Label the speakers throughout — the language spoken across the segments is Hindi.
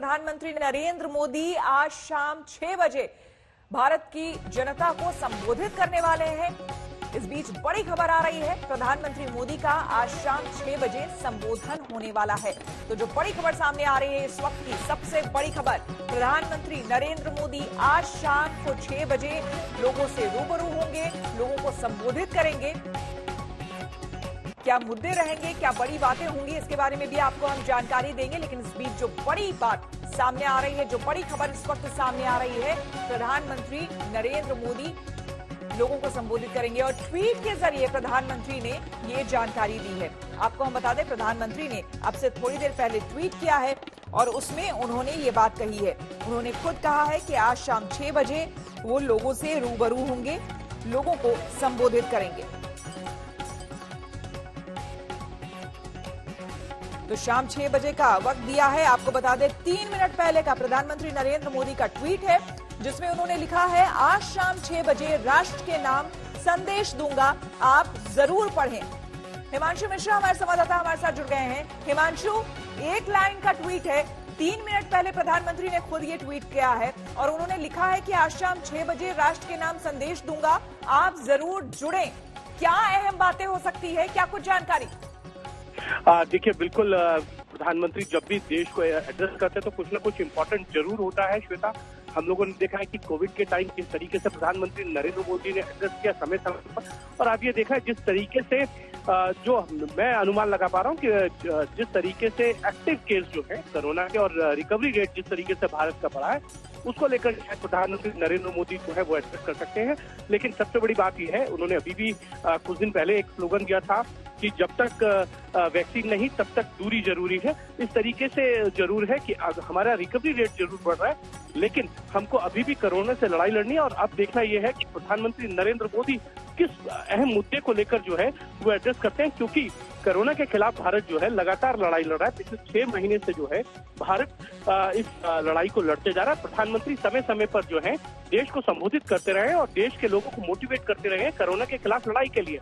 Speaker 1: प्रधानमंत्री नरेंद्र मोदी आज शाम 6 बजे भारत की जनता को संबोधित करने वाले हैं। इस बीच बड़ी खबर आ रही है, प्रधानमंत्री मोदी का आज शाम 6 बजे संबोधन होने वाला है। तो जो बड़ी खबर सामने आ रही है, इस वक्त की सबसे बड़ी खबर, प्रधानमंत्री नरेंद्र मोदी आज शाम को 6 बजे लोगों से रूबरू होंगे, लोगों को संबोधित करेंगे। क्या मुद्दे रहेंगे, क्या बड़ी बातें होंगी, इसके बारे में भी आपको हम जानकारी देंगे। लेकिन इस बीच जो बड़ी बात सामने आ रही है, जो बड़ी खबर इस वक्त सामने आ रही है, प्रधानमंत्री नरेंद्र मोदी लोगों को संबोधित करेंगे और ट्वीट के जरिए प्रधानमंत्री ने ये जानकारी दी है। आपको हम बता दें, प्रधानमंत्री ने अब से थोड़ी देर पहले ट्वीट किया है और उसमें उन्होंने ये बात कही है। उन्होंने खुद कहा है कि आज शाम 6 बजे वो लोगों से रूबरू होंगे, लोगों को संबोधित करेंगे। तो शाम 6 बजे का वक्त दिया है। आपको बता दें, 3 मिनट पहले का प्रधानमंत्री नरेंद्र मोदी का ट्वीट है, जिसमें उन्होंने लिखा है, आज शाम 6 बजे राष्ट्र के नाम संदेश दूंगा, आप जरूर पढ़ें। हिमांशु मिश्रा हमारे संवाददाता हमारे साथ जुड़ गए हैं। हिमांशु, एक लाइन का ट्वीट है, 3 मिनट पहले प्रधानमंत्री ने खुद ये ट्वीट किया है और उन्होंने लिखा है कि आज शाम 6 बजे राष्ट्र के नाम संदेश दूंगा, आप जरूर जुड़ें। क्या अहम बातें हो सकती है, क्या कुछ जानकारी?
Speaker 2: देखिए, बिल्कुल प्रधानमंत्री जब भी देश को एड्रेस करते हैं तो कुछ ना कुछ इम्पोर्टेंट जरूर होता है। श्वेता, हम लोगों ने देखा है कि कोविड के टाइम किस तरीके से प्रधानमंत्री नरेंद्र मोदी ने एड्रेस किया समय समय पर, और आप ये देखा है जिस तरीके से जो मैं अनुमान लगा पा रहा हूँ कि जिस तरीके से एक्टिव केस जो है कोरोना के और रिकवरी रेट जिस तरीके से भारत का बढ़ा है, उसको लेकर शायद प्रधानमंत्री नरेंद्र मोदी जो है वो एड्रेस कर सकते हैं। लेकिन सबसे बड़ी बात यह है, उन्होंने अभी भी कुछ दिन पहले एक स्लोगन दिया था कि जब तक वैक्सीन नहीं तब तक दूरी जरूरी है। इस तरीके से जरूर है कि हमारा रिकवरी रेट जरूर बढ़ रहा है, लेकिन हमको अभी भी कोरोना से लड़ाई लड़नी है। और अब देखना यह है कि प्रधानमंत्री नरेंद्र मोदी किस अहम मुद्दे को लेकर जो है वो एड्रेस करते हैं, क्योंकि कोरोना के खिलाफ भारत जो है लगातार लड़ाई लड़ रहा है। पिछले 6 महीने से जो है भारत इस लड़ाई को लड़ते जा रहा है। प्रधानमंत्री समय समय पर जो है देश को संबोधित करते रहे और देश के लोगों को मोटिवेट करते रहे कोरोना के खिलाफ लड़ाई के लिए।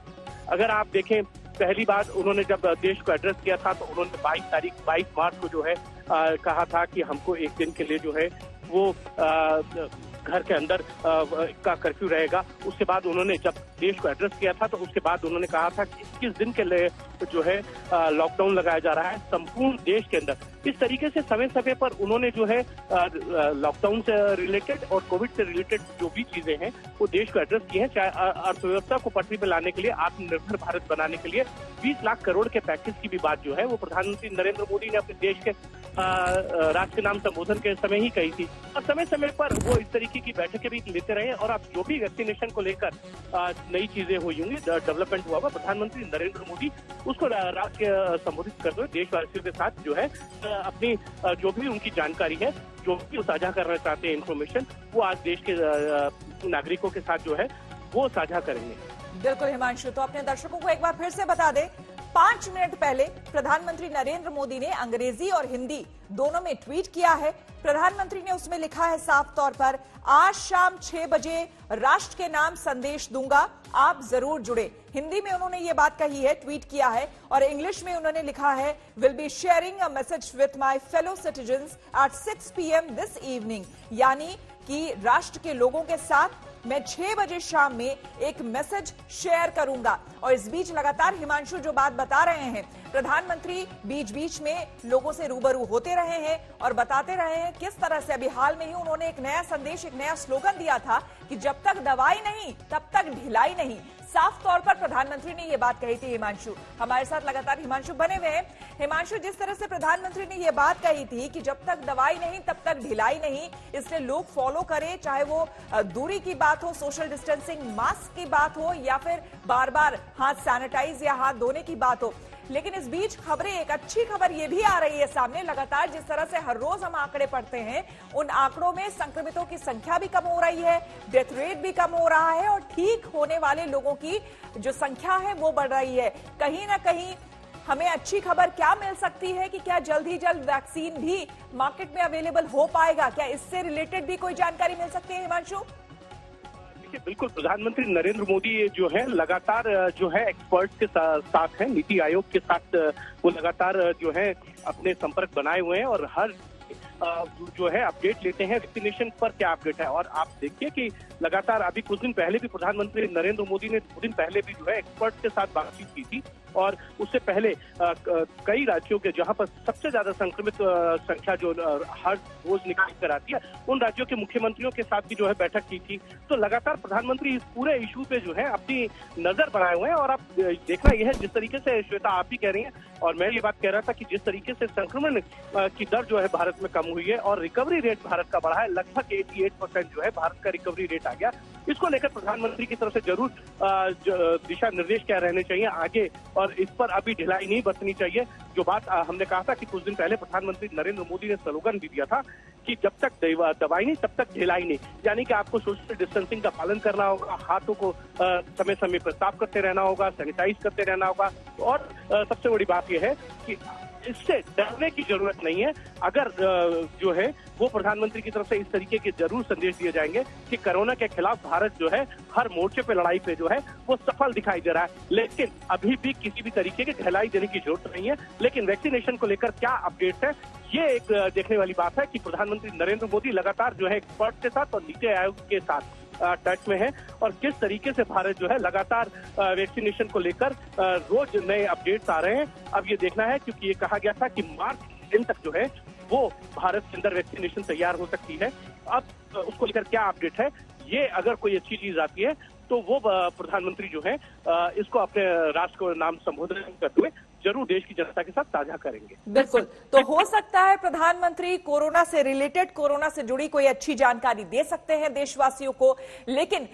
Speaker 2: अगर आप देखें, पहली बार उन्होंने जब देश को एड्रेस किया था तो उन्होंने 22 मार्च को जो है कहा था कि हमको एक दिन के लिए जो है वो घर के अंदर का कर्फ्यू रहेगा। उसके बाद उन्होंने जब देश को एड्रेस किया था तो उसके बाद उन्होंने कहा था कि 21 दिन के लिए जो है लॉकडाउन लगाया जा रहा है संपूर्ण देश के अंदर। इस तरीके से समय समय पर उन्होंने जो है लॉकडाउन से रिलेटेड और कोविड से रिलेटेड जो भी चीजें हैं वो देश को एड्रेस की हैं। चाहे अर्थव्यवस्था को पटरी पर लाने के लिए, आत्मनिर्भर भारत बनाने के लिए 20 लाख करोड़ के पैकेज की भी बात जो है वो प्रधानमंत्री नरेंद्र मोदी ने अपने देश के राष्ट्र के नाम संबोधन के समय ही कही थी। और समय समय पर वो इस तरीके की बैठकें भी लेते रहे। और अब जो भी वैक्सीनेशन को लेकर नई चीजें हुई होंगी, डेवलपमेंट हुआ होगा, प्रधानमंत्री नरेंद्र मोदी उसको राष्ट्र संबोधित करते हुए देशवासियों के साथ जो है अपनी जो भी उनकी जानकारी है, जो भी साझा करना चाहते हैं इन्फॉर्मेशन, वो आज देश के नागरिकों के साथ जो है वो साझा करेंगे।
Speaker 1: बिल्कुल हिमांशु, तो अपने दर्शकों को एक बार फिर से बता दें, 5 मिनट पहले प्रधानमंत्री नरेंद्र मोदी ने अंग्रेजी और हिंदी दोनों में ट्वीट किया है। प्रधानमंत्री ने उसमें लिखा है साफ तौर पर, आज शाम 6 बजे राष्ट्र के नाम संदेश दूंगा, आप जरूर जुड़े। हिंदी में उन्होंने ये बात कही है, ट्वीट किया है, और इंग्लिश में उन्होंने लिखा है, will be sharing a message with my fellow citizens at 6 PM this evening. यानी कि राष्ट्र के लोगों के साथ मैं 6 बजे शाम में एक मैसेज शेयर करूंगा। और इस बीच लगातार हिमांशु जो बात बता रहे हैं, प्रधानमंत्री बीच बीच में लोगों से रूबरू होते रहे हैं और बताते रहे हैं किस तरह से अभी हाल में ही उन्होंने एक नया संदेश, एक नया स्लोगन दिया था कि जब तक दवाई नहीं तब तक ढिलाई नहीं। साफ तौर पर प्रधानमंत्री ने यह बात कही थी। हिमांशु हमारे साथ लगातार हिमांशु बने हुए हैं। हिमांशु, जिस तरह से प्रधानमंत्री ने यह बात कही थी कि जब तक दवाई नहीं तब तक ढिलाई नहीं, इसलिए लोग फॉलो करें, चाहे वो दूरी की बात हो, सोशल डिस्टेंसिंग, मास्क की बात हो, या फिर बार बार हाथ सैनिटाइज या हाथ धोने की बात हो। लेकिन इस बीच खबरें, एक अच्छी खबर यह भी आ रही है सामने, लगातार जिस तरह से हर रोज हम आंकड़े पढ़ते हैं, उन आंकड़ों में संक्रमितों की संख्या भी कम हो रही है, डेथ रेट भी कम हो रहा है और ठीक होने वाले लोगों की जो संख्या है वो बढ़ रही है। कहीं ना कहीं हमें अच्छी खबर क्या मिल सकती है कि क्या जल्द ही जल्द वैक्सीन भी मार्केट में अवेलेबल हो पाएगा? क्या इससे रिलेटेड भी कोई जानकारी मिल सकती है हिमांशु?
Speaker 2: बिल्कुल, प्रधानमंत्री नरेंद्र मोदी जो है लगातार जो है एक्सपर्ट्स के साथ है, नीति आयोग के साथ वो लगातार जो है अपने संपर्क बनाए हुए हैं और हर जो है अपडेट लेते हैं वैक्सीनेशन पर क्या अपडेट है। और आप देखिए कि लगातार अभी कुछ दिन पहले भी प्रधानमंत्री नरेंद्र मोदी ने 2 दिन पहले भी जो है एक्सपर्ट के साथ बातचीत की थी, और उससे पहले कई राज्यों के जहां पर सबसे ज्यादा संक्रमित संख्या जो हर रोज निकाल कर आती है, उन राज्यों के मुख्यमंत्रियों के साथ भी जो है बैठक की थी। तो लगातार प्रधानमंत्री इस पूरे इशू पे जो है अपनी नजर बनाए हुए हैं। और आप देखना यह है, जिस तरीके से श्वेता आप भी कह रही हैं और मैं ये बात कह रहा था कि जिस तरीके से संक्रमण की दर जो है भारत में कम हुई है और रिकवरी रेट भारत का बढ़ा है, लगभग 88% जो है भारत का रिकवरी रेट आ गया। इसको लेकर प्रधानमंत्री की तरफ से जरूर दिशा निर्देश क्या रहने चाहिए आगे, और इस पर अभी ढिलाई नहीं बरतनी चाहिए। जो बात हमने कहा था कि कुछ दिन पहले प्रधानमंत्री नरेंद्र मोदी ने स्लोगन भी दिया था कि जब तक दवाई नहीं तब तक ढिलाई नहीं, यानी कि आपको सोशल डिस्टेंसिंग का पालन करना होगा, हाथों को समय समय पर साफ करते रहना होगा, सैनिटाइज करते रहना होगा। और सबसे बड़ी बात यह है कि इससे डरने की जरूरत नहीं है। अगर जो है वो प्रधानमंत्री की तरफ से इस तरीके के जरूर संदेश दिए जाएंगे कि कोरोना के खिलाफ भारत जो है हर मोर्चे पे लड़ाई पे जो है वो सफल दिखाई दे रहा है, लेकिन अभी भी किसी भी तरीके की ढिलाई देने की जरूरत नहीं है। लेकिन वैक्सीनेशन को लेकर क्या अपडेट है, ये एक देखने वाली बात है कि प्रधानमंत्री नरेंद्र मोदी लगातार जो है एक्सपर्ट के साथ और नीति आयोग के साथ टच में है, और किस तरीके से भारत जो है लगातार वैक्सीनेशन को लेकर रोज नए अपडेट्स आ रहे हैं। अब ये देखना है, क्योंकि ये कहा गया था कि मार्च दिन तक जो है वो भारत के अंदर वैक्सीनेशन तैयार हो सकती है। अब उसको लेकर क्या अपडेट है, ये अगर कोई अच्छी चीज आती है तो वो प्रधानमंत्री जो है इसको अपने राष्ट्र को नाम संबोधन करते हुए जरूर देश की जनता के साथ साझा करेंगे।
Speaker 1: बिल्कुल, तो हो सकता है प्रधानमंत्री कोरोना से रिलेटेड, कोरोना से जुड़ी कोई अच्छी जानकारी दे सकते हैं देशवासियों को, लेकिन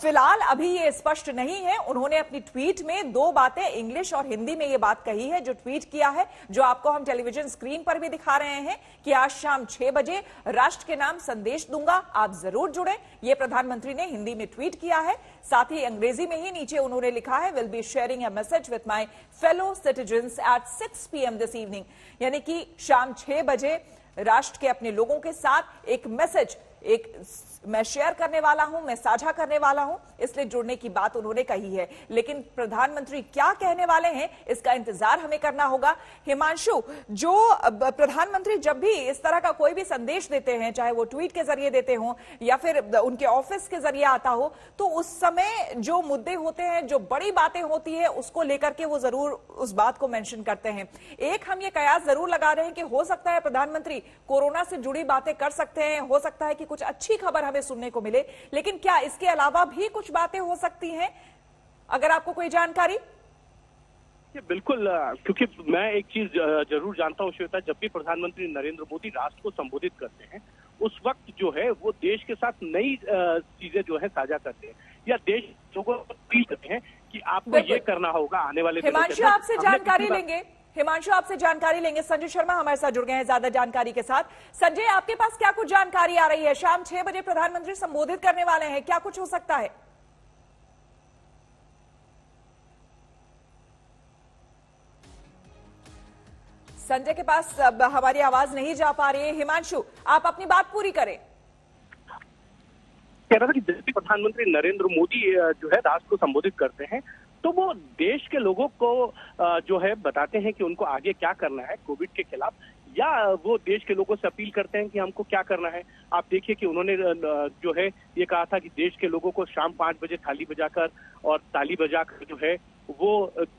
Speaker 1: फिलहाल अभी ये स्पष्ट नहीं है। उन्होंने अपनी ट्वीट में 2 बातें इंग्लिश और हिंदी में ये बात कही है, जो ट्वीट किया है, जो आपको हम टेलीविजन स्क्रीन पर भी दिखा रहे हैं कि आज शाम 6 बजे राष्ट्र के नाम संदेश दूंगा, आप जरूर जुड़े। ये प्रधानमंत्री ने हिंदी में ट्वीट किया है। साथ ही अंग्रेजी में ही नीचे उन्होंने लिखा है, will be sharing a message with my fellow citizens at 6 PM this evening, यानी कि शाम 6 बजे राष्ट्र के अपने लोगों के साथ एक मैसेज मैं शेयर करने वाला हूं, मैं साझा करने वाला हूं, इसलिए जुड़ने की बात उन्होंने कही है। लेकिन प्रधानमंत्री क्या कहने वाले हैं, इसका इंतजार हमें करना होगा। हिमांशु, जो प्रधानमंत्री जब भी इस तरह का कोई भी संदेश देते हैं, चाहे वो ट्वीट के जरिए देते हो या फिर उनके ऑफिस के जरिए आता हो, तो उस समय जो मुद्दे होते हैं, जो बड़ी बातें होती है, उसको लेकर के वो जरूर उस बात को मेंशन करते हैं। एक हम ये कयास जरूर लगा रहे हैं कि हो सकता है प्रधानमंत्री कोरोना से जुड़ी बातें कर सकते हैं, हो सकता है कि कुछ अच्छी खबर हमें सुनने को मिले, लेकिन क्या इसके अलावा भी कुछ बातें हो सकती हैं, अगर आपको कोई जानकारी?
Speaker 2: बिल्कुल, क्योंकि मैं एक चीज जरूर जानता हूं श्वेता, जब भी प्रधानमंत्री नरेंद्र मोदी राष्ट्र को संबोधित करते हैं, उस वक्त जो है वो देश के साथ नई चीजें जो है साझा करते हैं, या देश लोगों को अपील करते हैं कि आपको ये करना होगा आने वाले दिनों में।
Speaker 1: हिमांशु, आपसे जानकारी लेंगे। हिमांशु, आपसे जानकारी लेंगे। संजय शर्मा हमारे साथ जुड़ गए हैं ज्यादा जानकारी के साथ। संजय, आपके पास क्या कुछ जानकारी आ रही है? शाम 6 बजे प्रधानमंत्री संबोधित करने वाले हैं, क्या कुछ हो सकता है? संजय के पास हमारी आवाज नहीं जा पा रही है। हिमांशु, आप अपनी बात पूरी करें।
Speaker 2: कह रहा था कि जब भी प्रधानमंत्री नरेंद्र मोदी जो है राष्ट्र को संबोधित करते हैं, तो वो देश के लोगों को जो है बताते हैं कि उनको आगे क्या करना है कोविड के खिलाफ, या वो देश के लोगों से अपील करते हैं कि हमको क्या करना है। आप देखिए कि उन्होंने जो है ये कहा था कि देश के लोगों को शाम 5 बजे थाली बजाकर और ताली बजाकर जो है वो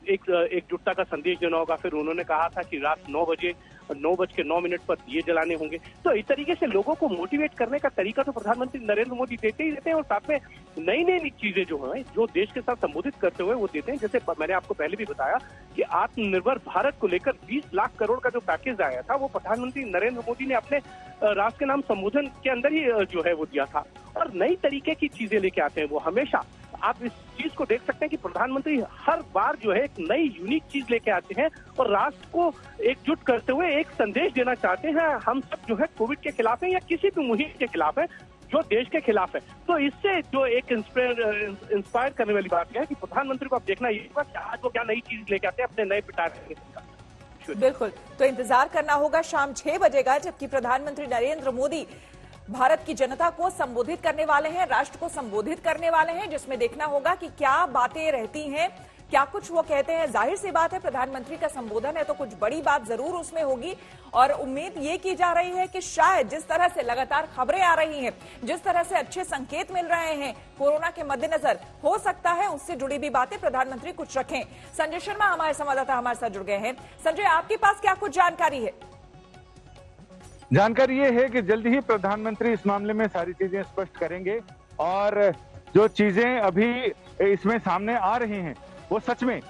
Speaker 2: एकजुटता का संदेश देना होगा। फिर उन्होंने कहा था कि रात 9:09 पर दिए जलाने होंगे। तो इस तरीके से लोगों को मोटिवेट करने का तरीका तो प्रधानमंत्री नरेंद्र मोदी देते ही देते हैं, और साथ में नई नई चीजें जो है जो देश के साथ संबोधित करते हुए वो देते हैं। जैसे मैंने आपको पहले भी बताया कि आत्मनिर्भर भारत को लेकर 20 लाख करोड़ का जो पैकेज आया था, वो प्रधानमंत्री नरेंद्र मोदी ने अपने राष्ट्र के नाम संबोधन के अंदर ही जो है वो दिया था। और नई तरीके की चीजें लेके आते हैं वो हमेशा। आप इस चीज को देख सकते हैं कि प्रधानमंत्री हर बार जो है एक नई यूनिक चीज लेके आते हैं और राष्ट्र को एकजुट करते हुए एक संदेश देना चाहते हैं, हम सब जो है कोविड के खिलाफ है या किसी भी मुहिम के खिलाफ है जो देश के खिलाफ है। तो इससे जो एक इंस्पायर करने वाली बात है कि प्रधानमंत्री को आप देखना ये होगा कि आज वो क्या नई चीज लेके आते हैं अपने नए पिटारे।
Speaker 1: बिल्कुल, तो इंतजार करना होगा शाम 6 बजे का, जबकि प्रधानमंत्री नरेंद्र मोदी भारत की जनता को संबोधित करने वाले हैं, राष्ट्र को संबोधित करने वाले हैं, जिसमें देखना होगा कि क्या बातें रहती हैं, क्या कुछ वो कहते हैं। जाहिर सी बात है, प्रधानमंत्री का संबोधन है तो कुछ बड़ी बात जरूर उसमें होगी और उम्मीद ये की जा रही है कि शायद जिस तरह से लगातार खबरें आ रही हैं, जिस तरह से अच्छे संकेत मिल रहे हैं कोरोना के मद्देनजर, हो सकता है उससे जुड़ी भी बातें प्रधानमंत्री कुछ रखें। संजय शर्मा हमारे संवाददाता हमारे साथ जुड़ गए हैं। संजय, आपके पास क्या कुछ जानकारी है?
Speaker 3: जानकारी ये है कि जल्दी ही प्रधानमंत्री इस मामले में सारी चीजें स्पष्ट करेंगे और जो चीजें अभी इसमें सामने आ रही हैं वो सच में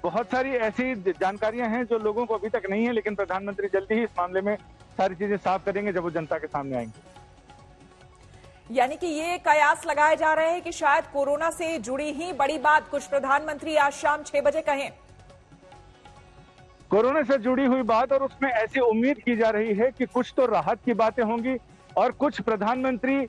Speaker 3: बहुत सारी ऐसी जानकारियां हैं जो लोगों को अभी तक नहीं है, लेकिन प्रधानमंत्री जल्दी ही इस मामले में सारी चीजें साफ करेंगे जब वो जनता के सामने आएंगे।
Speaker 1: यानी कि ये कयास लगाए जा रहे हैं कि शायद कोरोना से जुड़ी ही बड़ी बात कुछ प्रधानमंत्री आज शाम 6 बजे कहें।
Speaker 3: कोरोना से जुड़ी हुई बात, और उसमें ऐसी उम्मीद की जा रही है कि कुछ तो राहत की बातें होंगी और कुछ प्रधानमंत्री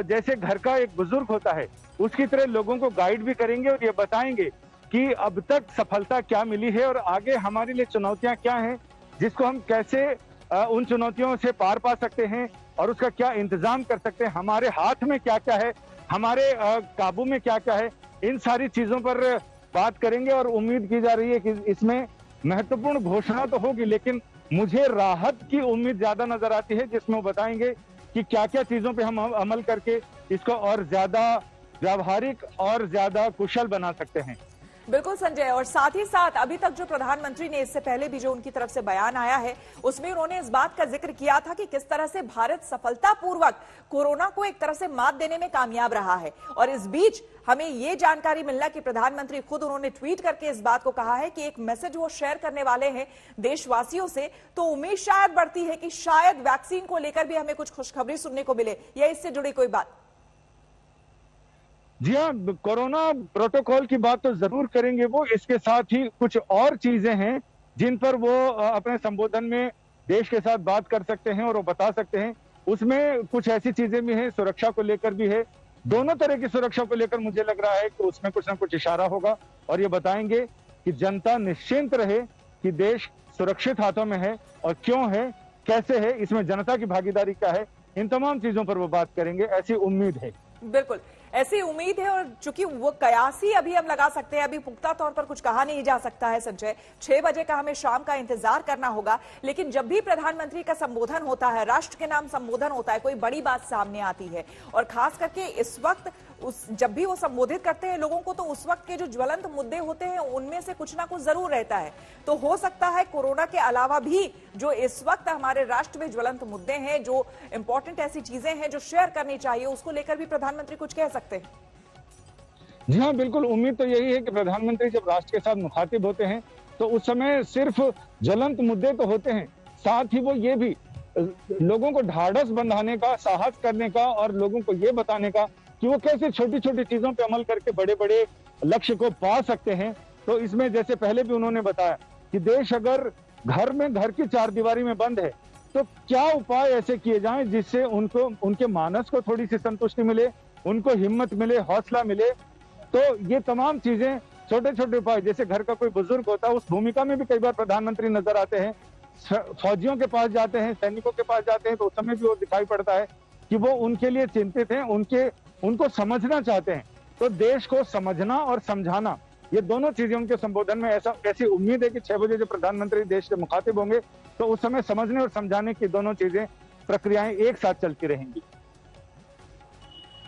Speaker 3: जैसे घर का एक बुजुर्ग होता है उसकी तरह लोगों को गाइड भी करेंगे और ये बताएंगे कि अब तक सफलता क्या मिली है और आगे हमारे लिए चुनौतियां क्या हैं, जिसको हम कैसे उन चुनौतियों से पार पा सकते हैं और उसका क्या इंतजाम कर सकते हैं, हमारे हाथ में क्या क्या है, हमारे काबू में क्या क्या है, इन सारी चीजों पर बात करेंगे। और उम्मीद की जा रही है कि इसमें महत्वपूर्ण घोषणा तो होगी, लेकिन मुझे राहत की उम्मीद ज्यादा नजर आती है, जिसमें वो बताएंगे कि क्या क्या चीजों पे हम अमल करके इसको और ज्यादा व्यावहारिक और ज्यादा कुशल बना सकते हैं।
Speaker 1: बिल्कुल संजय, और साथ ही साथ अभी तक जो प्रधानमंत्री ने इससे पहले भी जो उनकी तरफ से बयान आया है उसमें उन्होंने इस बात का जिक्र किया था कि किस तरह से भारत सफलतापूर्वक कोरोना को एक तरह से मात देने में कामयाब रहा है। और इस बीच हमें ये जानकारी मिलना कि प्रधानमंत्री खुद उन्होंने ट्वीट करके इस बात को कहा है कि एक मैसेज वो शेयर करने वाले हैं देशवासियों से, तो उम्मीद शायद बढ़ती है कि शायद वैक्सीन को लेकर भी हमें कुछ खुशखबरी सुनने को मिले या इससे जुड़ी कोई बात।
Speaker 3: जी हाँ, कोरोना प्रोटोकॉल की बात तो जरूर करेंगे वो, इसके साथ ही कुछ और चीजें हैं जिन पर वो अपने संबोधन में देश के साथ बात कर सकते हैं और वो बता सकते हैं। उसमें कुछ ऐसी चीजें भी हैं, सुरक्षा को लेकर भी है, दोनों तरह की सुरक्षा को लेकर मुझे लग रहा है कि उसमें कुछ ना कुछ इशारा होगा और ये बताएंगे कि जनता निश्चिंत रहे कि देश सुरक्षित हाथों में है और क्यों है, कैसे है, इसमें जनता की भागीदारी क्या है, इन तमाम चीजों पर वो बात करेंगे, ऐसी उम्मीद है।
Speaker 1: बिल्कुल ऐसी उम्मीद है, और चूंकि वो कयास ही अभी हम लगा सकते हैं, अभी पुख्ता तौर पर कुछ कहा नहीं जा सकता है संजय, 6 बजे का हमें शाम का इंतजार करना होगा। लेकिन जब भी प्रधानमंत्री का संबोधन होता है, राष्ट्र के नाम संबोधन होता है, कोई बड़ी बात सामने आती है और खास करके इस वक्त जब भी वो संबोधित करते हैं लोगों को, तो उस वक्त के जो ज्वलंत मुद्दे होते हैं उनमें से कुछ ना कुछ जरूर रहता है। तो हो सकता है कोरोना के अलावा भी जो इस वक्त हमारे राष्ट्र में ज्वलंत मुद्दे हैं, जो इंपॉर्टेंट ऐसी चीजें हैं जो शेयर करनी चाहिए, उसको लेकर भी प्रधानमंत्री कुछ कह सकते हैं।
Speaker 3: जी हाँ, बिल्कुल उम्मीद तो यही है कि प्रधानमंत्री जब राष्ट्र के साथ मुखातिब होते हैं तो उस समय सिर्फ ज्वलंत मुद्दे तो होते हैं, साथ ही वो ये भी लोगों को ढाढ़स बंधाने का, साहस करने का और लोगों को ये बताने का कि वो कैसे छोटी छोटी चीजों पे अमल करके बड़े बड़े लक्ष्य को पा सकते हैं। तो इसमें जैसे पहले भी उन्होंने बताया कि देश अगर घर की चारदीवारी में बंद है तो क्या उपाय ऐसे किए जाएं जिससे उनको, उनके मानस को थोड़ी सी संतुष्टि मिले, उनको हिम्मत मिले, हौसला मिले। तो ये तमाम चीजें, छोटे छोटे उपाय, जैसे घर का कोई बुजुर्ग होता है उस भूमिका में भी कई बार प्रधानमंत्री नजर आते हैं, फौजियों के पास जाते हैं, सैनिकों के पास जाते हैं, तो उस समय भी वो दिखाई पड़ता है कि वो उनके लिए चिंतित हैं, उनको समझना चाहते हैं। तो देश को समझना और समझाना, ये दोनों चीजें उनके संबोधन में ऐसी उम्मीद है कि 6 बजे जब प्रधानमंत्री देश से मुखातिब होंगे तो उस समय समझने और समझाने की दोनों चीजें, प्रक्रियाएं एक साथ चलती रहेंगी।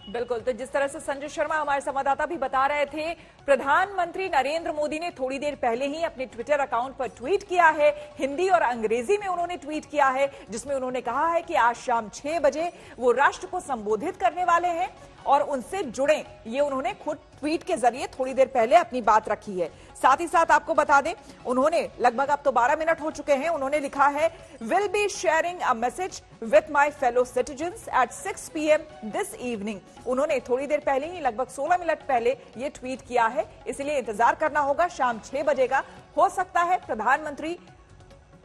Speaker 1: बिल्कुल, तो जिस तरह से संजय शर्मा हमारे संवाददाता भी बता रहे थे, प्रधानमंत्री नरेंद्र मोदी ने थोड़ी देर पहले ही अपने ट्विटर अकाउंट पर ट्वीट किया है, हिंदी और अंग्रेजी में उन्होंने ट्वीट किया है, जिसमें उन्होंने कहा है कि आज शाम 6 बजे वो राष्ट्र को संबोधित करने वाले हैं और उनसे जुड़ें। ये उन्होंने खुद ट्वीट के जरिए थोड़ी देर पहले अपनी बात रखी है। साथ ही साथ आपको बता दें, उन्होंने लगभग अब तो 12 मिनट हो चुके हैं, उन्होंने लिखा है, will be sharing a message with my fellow citizens at 6 PM this evening. उन्होंने थोड़ी देर पहले ही, लगभग 16 मिनट पहले ये ट्वीट किया है, इसलिए इंतजार करना होगा शाम 6 बजे का। हो सकता है प्रधानमंत्री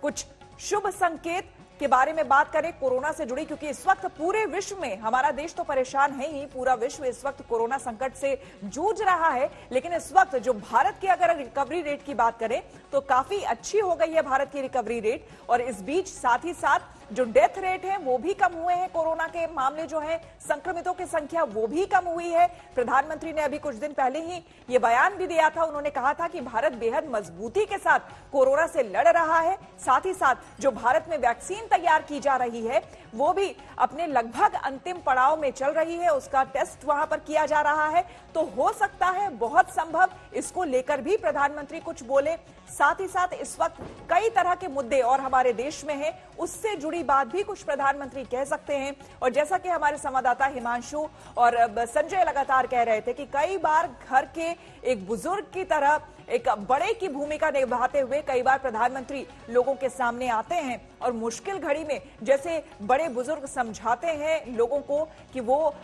Speaker 1: कुछ शुभ संकेत के बारे में बात करें कोरोना से जुड़ी, क्योंकि इस वक्त पूरे विश्व में, हमारा देश तो परेशान है ही, पूरा विश्व इस वक्त कोरोना संकट से जूझ रहा है, लेकिन इस वक्त जो भारत की अगर रिकवरी रेट की बात करें तो काफी अच्छी हो गई है भारत की रिकवरी रेट। और इस बीच साथ ही साथ जो डेथ रेट है वो भी कम हुए हैं, कोरोना के मामले जो हैं, संक्रमितों की संख्या वो भी कम हुई है। प्रधानमंत्री ने अभी कुछ दिन पहले ही ये बयान भी दिया था, उन्होंने कहा था कि भारत बेहद मजबूती के साथ कोरोना से लड़ रहा है, साथ ही साथ जो भारत में वैक्सीन तैयार की जा रही है वो भी अपने लगभग अंतिम पड़ाव में चल रही है, उसका टेस्ट वहां पर किया जा रहा है। तो हो सकता है, बहुत संभव, इसको लेकर भी प्रधानमंत्री कुछ बोले। साथ ही साथ इस वक्त कई तरह के मुद्दे और हमारे देश में हैं, उससे जुड़ी बात भी कुछ प्रधानमंत्री कह सकते हैं। और जैसा कि हमारे संवाददाता हिमांशु और संजय लगातार कह रहे थे कि कई बार घर के एक बुजुर्ग की तरह एक बड़े की भूमिका निभाते हुए कई बार प्रधानमंत्री लोगों के सामने आते हैं और मुश्किल घड़ी में जैसे बड़े बुजुर्ग समझाते हैं लोगों को कि वो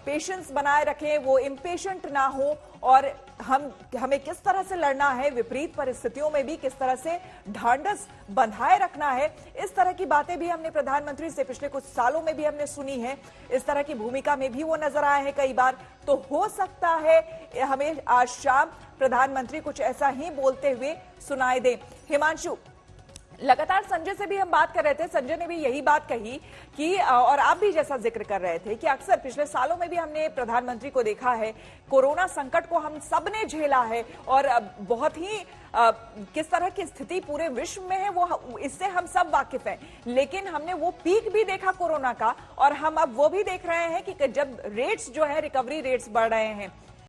Speaker 1: पेशेंस बनाए रखें, वो इम्पेशेंट ना हो और हमें किस तरह से लड़ना है, विपरीत परिस्थितियों में भी किस तरह से ढांढस बंधाए रखना है। इस तरह की बातें भी हमने प्रधानमंत्री से पिछले कुछ सालों में भी हमने सुनी है, इस तरह की भूमिका में भी वो नजर आए हैं कई बार। तो हो सकता है हमें आज शाम प्रधानमंत्री कुछ ऐसा ही बोलते हुए सुनाई दे। हिमांशु, लगातार संजय से भी हम बात कर रहे थे, संजय ने भी यही बात कही कि और आप भी जैसा जिक्र कर रहे थे कि अक्सर पिछले सालों में भी हमने प्रधानमंत्री को देखा है, कोरोना संकट को हम सब ने झेला है और बहुत ही किस तरह की स्थिति पूरे विश्व में है वो इससे हम सब वाकिफ हैं। लेकिन हमने वो पीक भी देखा कोरोना का और हम अब वो भी देख रहे हैं कि जब रेट्स जो है, रिकवरी रेट्स बढ़ रहे हैं,